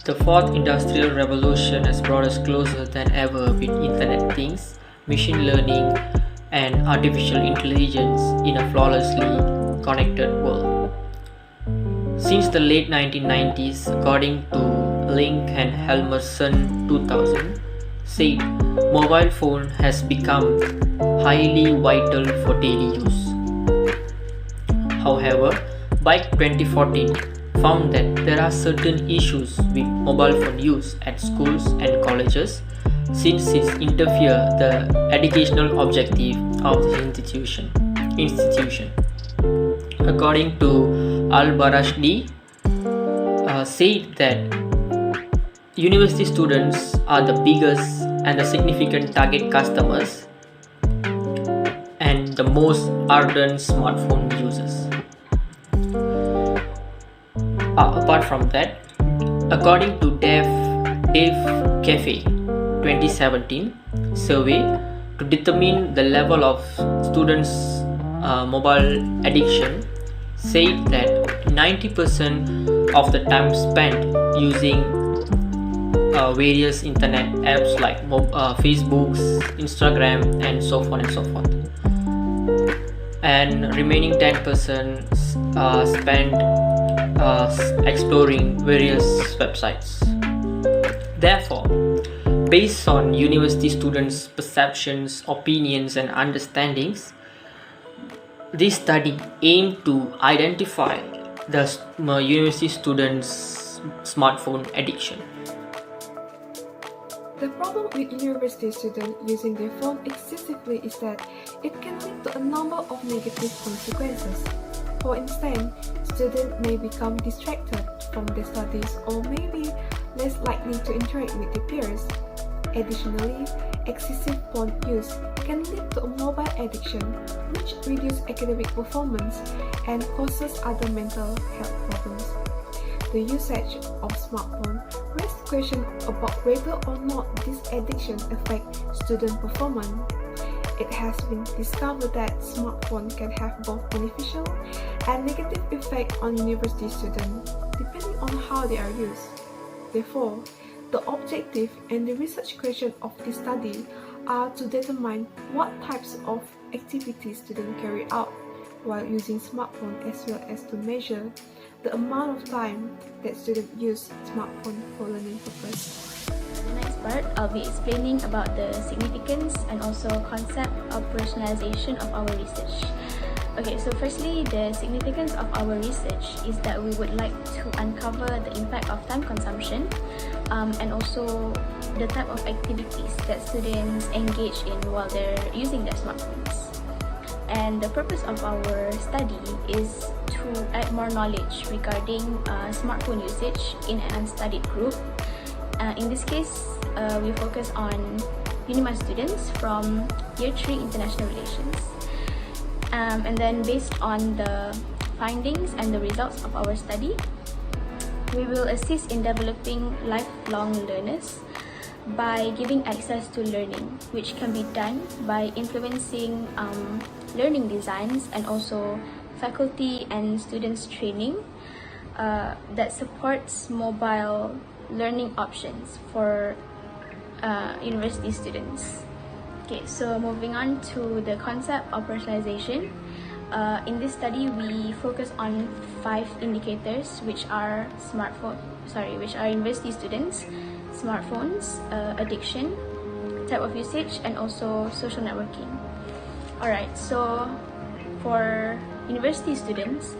The fourth industrial revolution has brought us closer than ever with Internet Things, machine learning, and artificial intelligence in a flawlessly connected world. Since the late 1990s, according to Link and Helmerson 2000, said mobile phone has become highly vital for daily use. However, by 2014 found that there are certain issues with mobile phone use at schools and colleges since it interferes the educational objective of the institution. According to Al-Barashdi, said that university students are the biggest and the significant target customers and the most ardent smartphone users. Apart from that, according to Dave Cafe 2017 survey to determine the level of students' mobile addiction, said that 90% of the time spent using various internet apps like Facebook, Instagram, and so on and so forth, and remaining 10% spent exploring various websites. Therefore, based on university students' perceptions, opinions, and understandings, this study aimed to identify the university students' smartphone addiction. The problem with university students using their phone excessively is that it can lead to a number of negative consequences. For instance, students may become distracted from their studies or may be less likely to interact with their peers. Additionally, excessive phone use can lead to a mobile addiction, which reduces academic performance and causes other mental health problems. The usage of smartphone raises questions about whether or not this addiction affects student performance. It has been discovered that smartphones can have both beneficial and negative effects on university students, depending on how they are used. Therefore, the objective and the research question of this study are to determine what types of activities students carry out while using smartphone, as well as to measure the amount of time that students use smartphone for learning purpose. The next part, I'll be explaining about the significance and also concept of personalization of our research. Okay, so firstly, the significance of our research is that we would like to uncover the impact of time consumption and also the type of activities that students engage in while they're using their smartphones. And the purpose of our study is to add more knowledge regarding smartphone usage in an unstudied group. In this case, we focus on UNIMA students from Year 3 International Relations. And then based on the findings and the results of our study, we will assist in developing lifelong learners by giving access to learning, which can be done by influencing learning designs and also faculty and students training that supports mobile learning options for university students. Okay, so moving on to the concept of personalization. In this study, we focus on 5 indicators, which are university students, smartphones, addiction, type of usage, and also social networking. Alright, so for university students,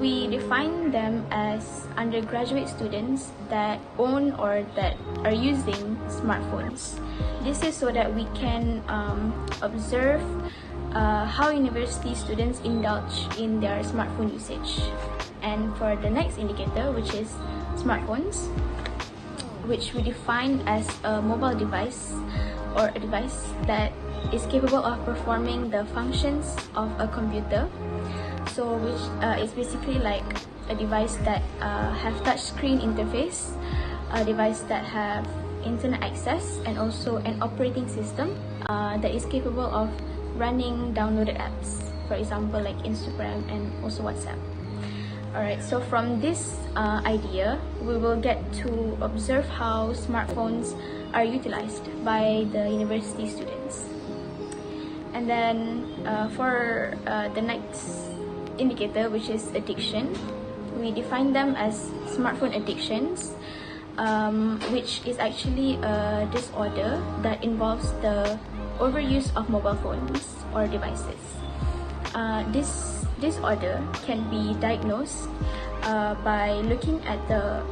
we define them as undergraduate students that own or that are using smartphones. This is so that we can observe how university students indulge in their smartphone usage. And for the next indicator, which is smartphones, which we define as a mobile device or a device that is capable of performing the functions of a computer. So which is basically like a device that have touch screen interface, a device that have internet access, and also an operating system that is capable of running downloaded apps, for example like Instagram and also WhatsApp. Alright, so from this idea, we will get to observe how smartphones are utilized by the university students. And then for the next indicator, which is addiction, we define them as smartphone addictions, which is actually a disorder that involves the overuse of mobile phones or devices. This disorder can be diagnosed by looking at the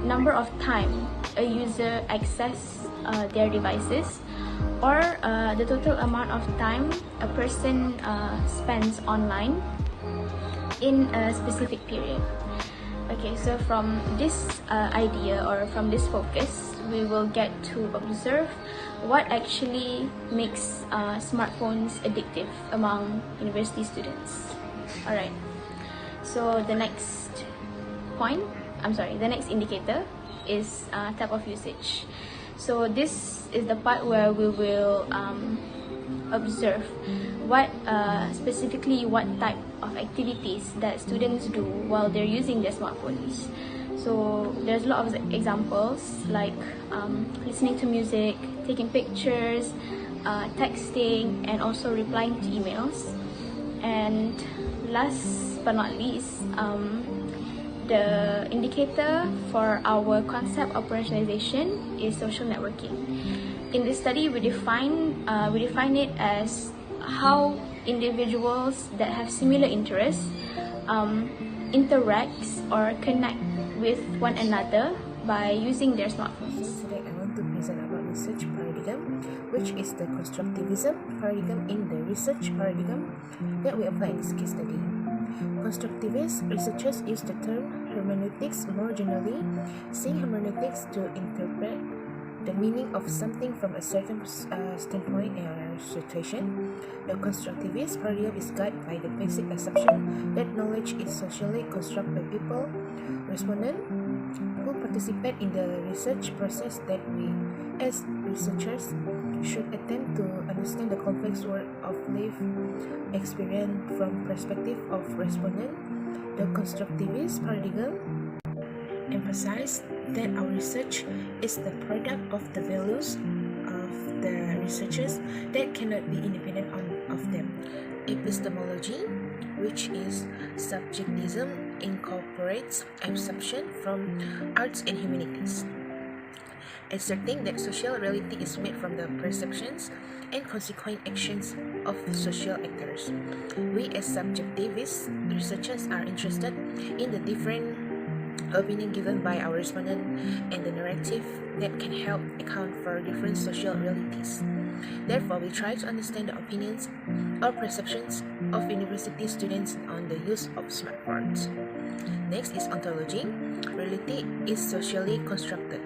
number of time a user access their devices, or the total amount of time a person spends online in a specific period. Okay, so from this idea or from this focus, we will get to observe what actually makes smartphones addictive among university students. Alright, so the next indicator is type of usage. So this is the part where we will observe specifically what type of activities that students do while they're using their smartphones. So there's a lot of examples like listening to music, taking pictures, texting, and also replying to emails. And last but not least, the indicator for our concept of personalization is social networking. In this study, we define it as how individuals that have similar interests interacts or connect with one another by using their smartphones. Today I want to present about research paradigm, which is the constructivism paradigm in the research paradigm that we apply in this case study. Constructivist researchers use the term hermeneutics more generally, saying hermeneutics to interpret the meaning of something from a certain standpoint or situation. The constructivist paradigm is guided by the basic assumption that knowledge is socially constructed by people, respondents, who participate in the research process, that we, as researchers, should attempt to understand the complex world of lived experience from perspective of respondent. The constructivist paradigm emphasizes that our research is the product of the values of the researchers that cannot be independent of them. Epistemology, which is subjectivism, incorporates assumption from arts and humanities, asserting that social reality is made from the perceptions and consequent actions of social actors. We as subjectivist researchers are interested in the different opinion given by our respondent and the narrative that can help account for different social realities. Therefore, we try to understand the opinions or perceptions of university students on the use of smartphones. Next is ontology. Reality is socially constructed.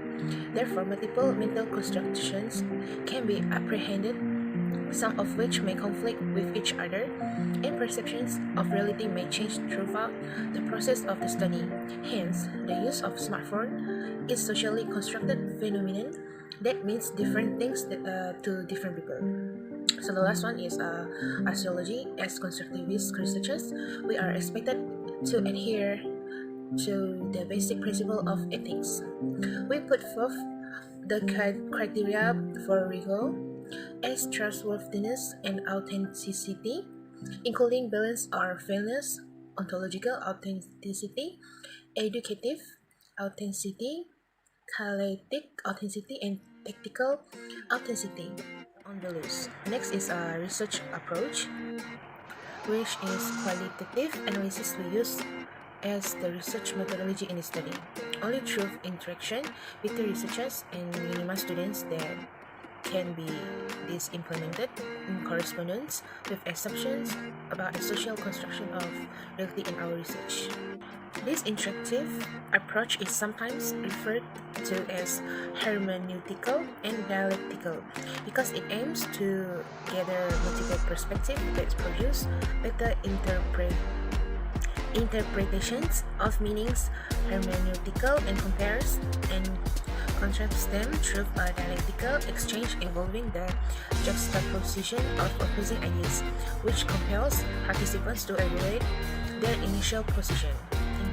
Therefore, multiple mental constructions can be apprehended, some of which may conflict with each other, and perceptions of reality may change throughout the process of the study. Hence, the use of smartphone is socially constructed phenomenon that means different things to different people. So the last one is archaeology. As constructivist researchers, we are expected to adhere to the basic principle of ethics. We put forth the criteria for rigor as trustworthiness and authenticity, including balance or fairness, ontological authenticity, educative authenticity, catalytic authenticity, and tactical authenticity on the loose. Next is a research approach, which is qualitative analysis we use as the research methodology in the study. Only through interaction with the researchers and minima students that can be implemented in correspondence with assumptions about the social construction of reality in our research. This interactive approach is sometimes referred to as hermeneutical and dialectical because it aims to gather multiple perspectives that produce better interpretations of meanings, hermeneutical, and compares and contrasts them through a dialectical exchange involving the juxtaposition of opposing ideas, which compels participants to evaluate their initial position. Thank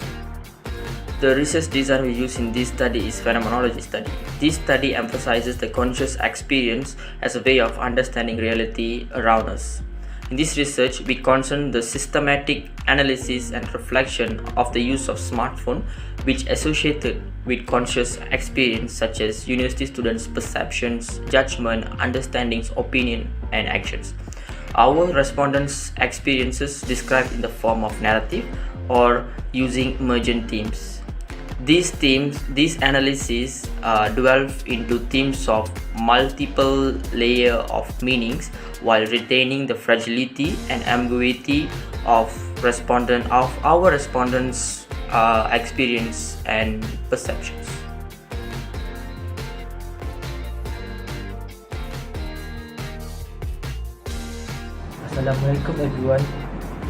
The research design we use in this study is phenomenology study. This study emphasizes the conscious experience as a way of understanding reality around us. In this research, we concern the systematic analysis and reflection of the use of smartphone, which associated with conscious experience such as university students' perceptions, judgment, understandings, opinion, and actions. Our respondents' experiences described in the form of narrative or using emergent themes. These analyses delve into themes of multiple layer of meanings while retaining the fragility and ambiguity of our respondents' experience and perceptions. Assalamualaikum everyone.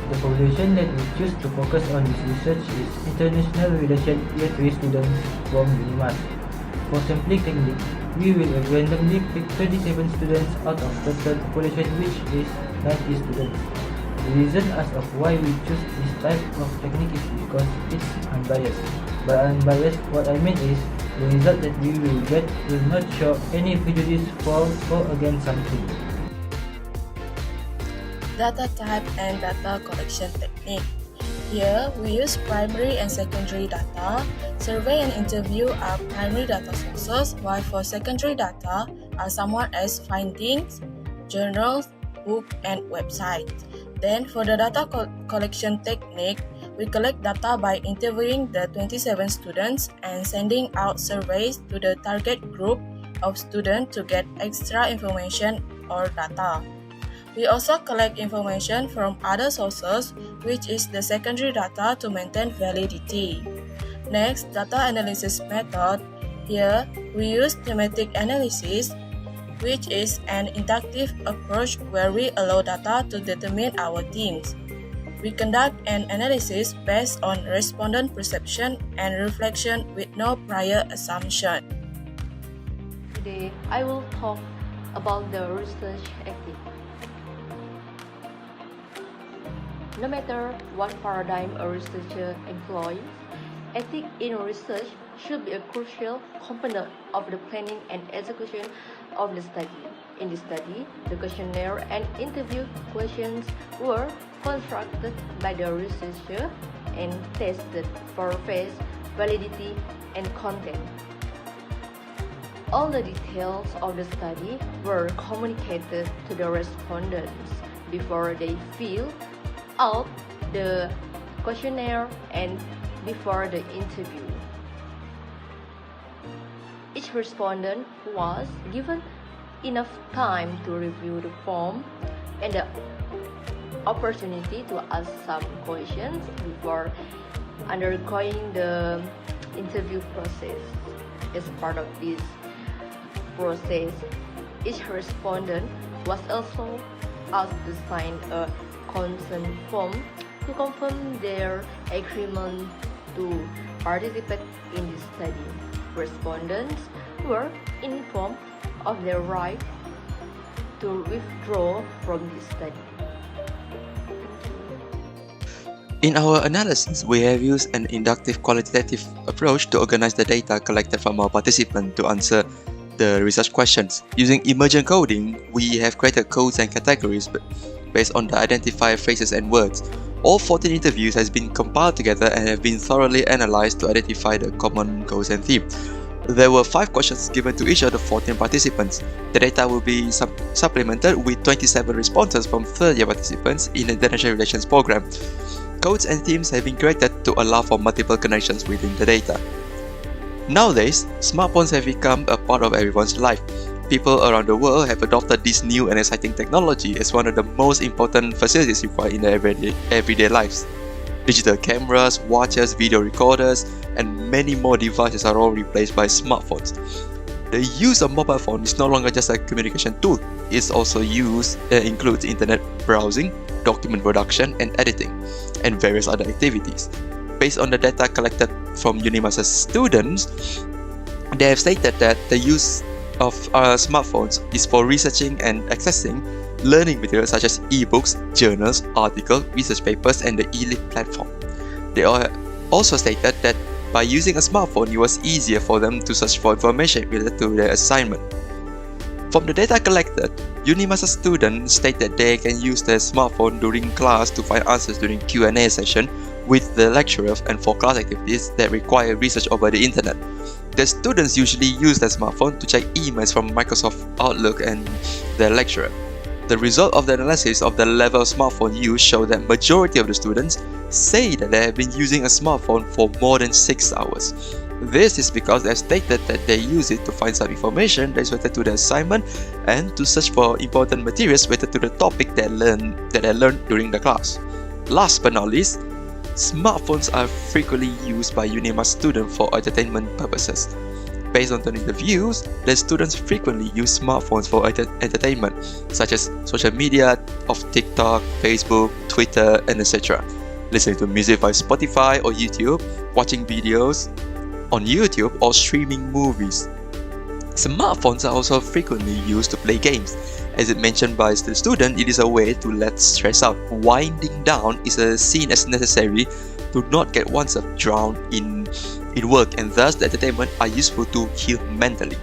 The population that we choose to focus on this research is international relation year 3 students from UNIMAS. For sampling technique, we will randomly pick 27 students out of total population, which is 90 students. The reason as of why we choose this type of technique is because it's unbiased. By unbiased, what I mean is the result that we will get will not show any prejudice for or against something. Data type and data collection technique. Here, we use primary and secondary data. Survey and interview are primary data sources, while for secondary data are someone else's findings, journals, book, and website. Then, for the data collection technique, we collect data by interviewing the 27 students and sending out surveys to the target group of students to get extra information or data. We also collect information from other sources, which is the secondary data to maintain validity. Next, data analysis method. Here, we use thematic analysis, which is an inductive approach where we allow data to determine our themes. We conduct an analysis based on respondent perception and reflection with no prior assumption. Today, I will talk about the research ethics. No matter what paradigm a researcher employs, ethics in research should be a crucial component of the planning and execution of the study. In the study, the questionnaire and interview questions were constructed by the researcher and tested for face validity and content. All the details of the study were communicated to the respondents before they fill out the questionnaire and before the interview. Each respondent was given enough time to review the form and the opportunity to ask some questions before undergoing the interview process. As part of this process, each respondent was also asked to sign a consent form to confirm their agreement to participate in the study. Respondents were informed of their right to withdraw from the study. In our analysis, we have used an inductive qualitative approach to organize the data collected from our participants to answer the research questions. Using emergent coding, we have created codes and categories based on the identifier phrases and words. All 14 interviews has been compiled together and have been thoroughly analyzed to identify the common goals and themes. There were 5 questions given to each of the 14 participants. The data will be supplemented with 27 responses from third-year participants in the International Relations program. Codes and themes have been created to allow for multiple connections within the data. Nowadays, smartphones have become a part of everyone's life. People around the world have adopted this new and exciting technology as one of the most important facilities required in their everyday lives. Digital cameras, watches, video recorders, and many more devices are all replaced by smartphones. The use of mobile phone is no longer just a communication tool. It also includes internet browsing, document production and editing, and various other activities. Based on the data collected from UNIMAS students, they have stated that the use of smartphones is for researching and accessing learning materials such as e-books, journals, articles, research papers, and the e-lit platform. They also stated that By using a smartphone, it was easier for them to search for information related to their assignment. From the data collected, Unimasa students state that they can use their smartphone during class to find answers during Q&A session with the lecturer and for class activities that require research over the internet. The students usually use their smartphone to check emails from Microsoft Outlook and their lecturer. The result of the analysis of the level of smartphone use show that majority of the students say that they have been using a smartphone for more than 6 hours. This is because they have stated that they use it to find some information that is related to the assignment and to search for important materials related to the topic that they learned during the class. Last but not least, smartphones are frequently used by Unima students for entertainment purposes. Based on the interviews, the students frequently use smartphones for entertainment, such as social media of TikTok, Facebook, Twitter, and etc. Listening to music via Spotify or YouTube, watching videos on YouTube, or streaming movies. Smartphones are also frequently used to play games. As it mentioned by the student, it is a way to let stress out. Winding down is seen as necessary to not get oneself drowned in work, and thus the entertainment are useful to heal mentally.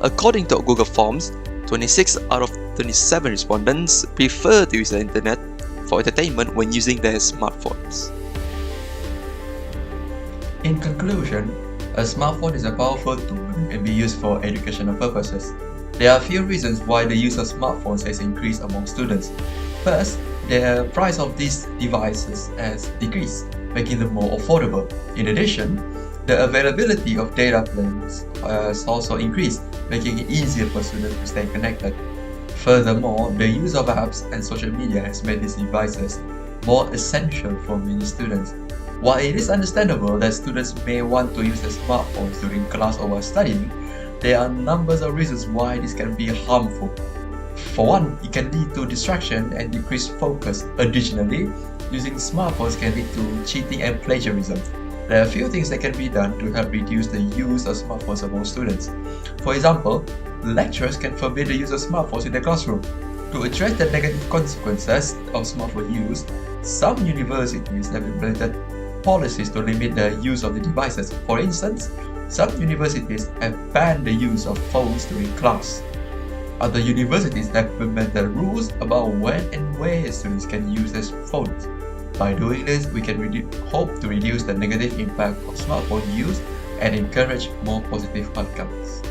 According to Google Forms, 26 out of 27 respondents prefer to use the internet for entertainment when using their smartphones. In conclusion, a smartphone is a powerful tool and can be used for educational purposes. There are a few reasons why the use of smartphones has increased among students. First, the price of these devices has decreased, making them more affordable. In addition, the availability of data plans has also increased, making it easier for students to stay connected. Furthermore, the use of apps and social media has made these devices more essential for many students. While it is understandable that students may want to use their smartphones during class or while studying, there are numbers of reasons why this can be harmful. For one, it can lead to distraction and decreased focus. Additionally, using smartphones can lead to cheating and plagiarism. There are a few things that can be done to help reduce the use of smartphones among students. For example, lecturers can forbid the use of smartphones in the classroom. To address the negative consequences of smartphone use, some universities have implemented policies to limit the use of the devices. For instance, some universities have banned the use of phones during class. Other universities have implemented rules about when and where students can use their phones. By doing this, we can hope to reduce the negative impact of smartphone use and encourage more positive outcomes.